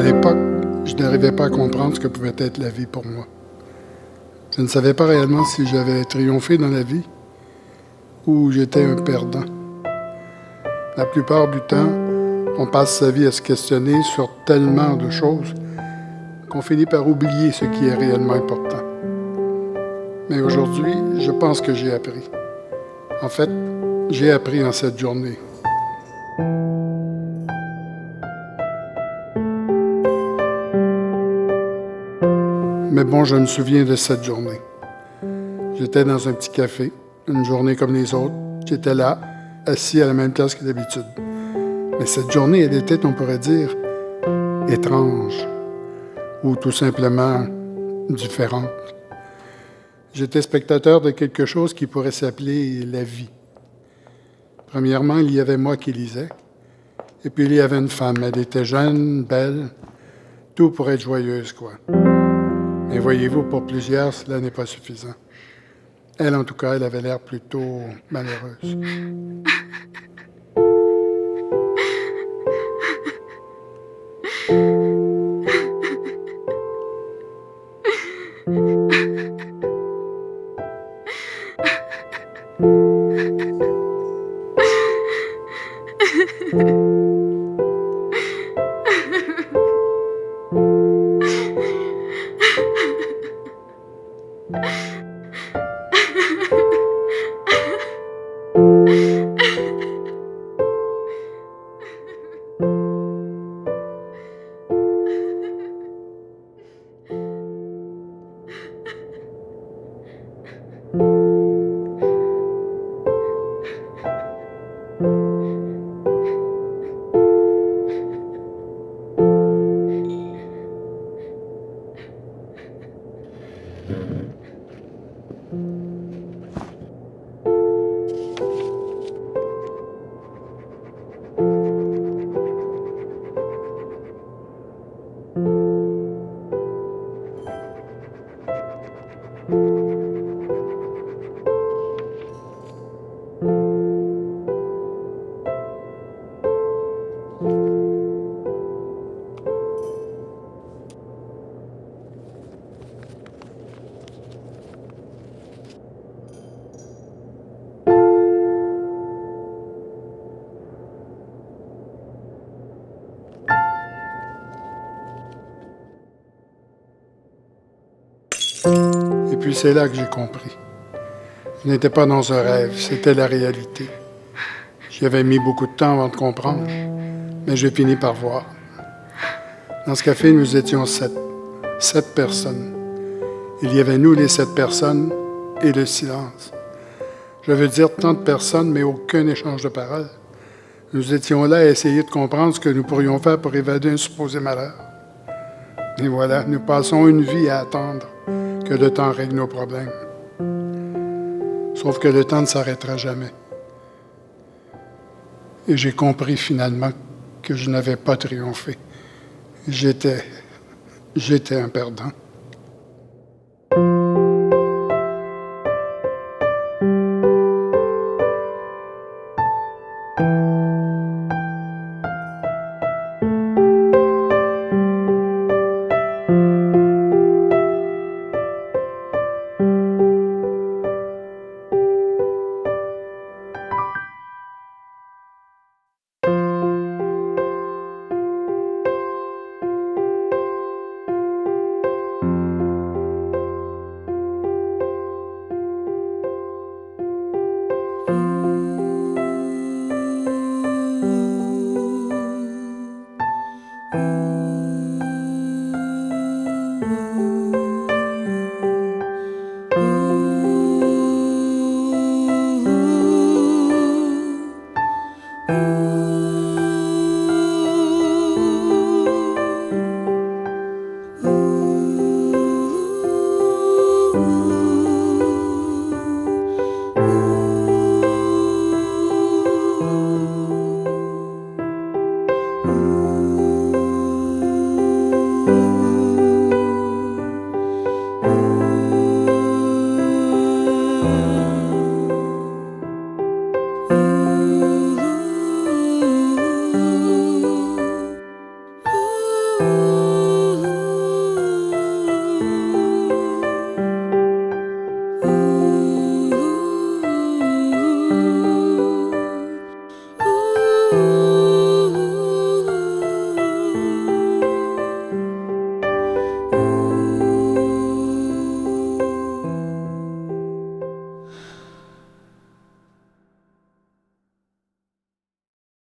À l'époque, je n'arrivais pas à comprendre ce que pouvait être la vie pour moi. Je ne savais pas réellement si j'avais triomphé dans la vie ou j'étais un perdant. La plupart du temps, on passe sa vie à se questionner sur tellement de choses qu'on finit par oublier ce qui est réellement important. Mais aujourd'hui, je pense que j'ai appris. En fait, j'ai appris en cette journée. Mais bon, je me souviens de cette journée. J'étais dans un petit café, une journée comme les autres. J'étais là, assis à la même place que d'habitude. Mais cette journée, elle était, on pourrait dire, étrange, ou tout simplement différente. J'étais spectateur de quelque chose qui pourrait s'appeler la vie. Premièrement, il y avait moi qui lisais, et puis il y avait une femme. Elle était jeune, belle, tout pour être joyeuse, quoi. Mais voyez-vous, pour plusieurs, cela n'est pas suffisant. Elle, en tout cas, elle avait l'air plutôt malheureuse. Et puis c'est là que j'ai compris. Je n'étais pas dans un rêve, c'était la réalité. J'y avais mis beaucoup de temps avant de comprendre, mais j'ai fini par voir. Dans ce café, nous étions 7. 7 personnes. Il y avait nous, les 7 personnes, et le silence. Je veux dire tant de personnes, mais aucun échange de paroles. Nous étions là à essayer de comprendre ce que nous pourrions faire pour évader un supposé malheur. Et voilà, nous passons une vie à attendre que le temps règle nos problèmes. Sauf que le temps ne s'arrêtera jamais. Et j'ai compris finalement que je n'avais pas triomphé. J'étais un perdant.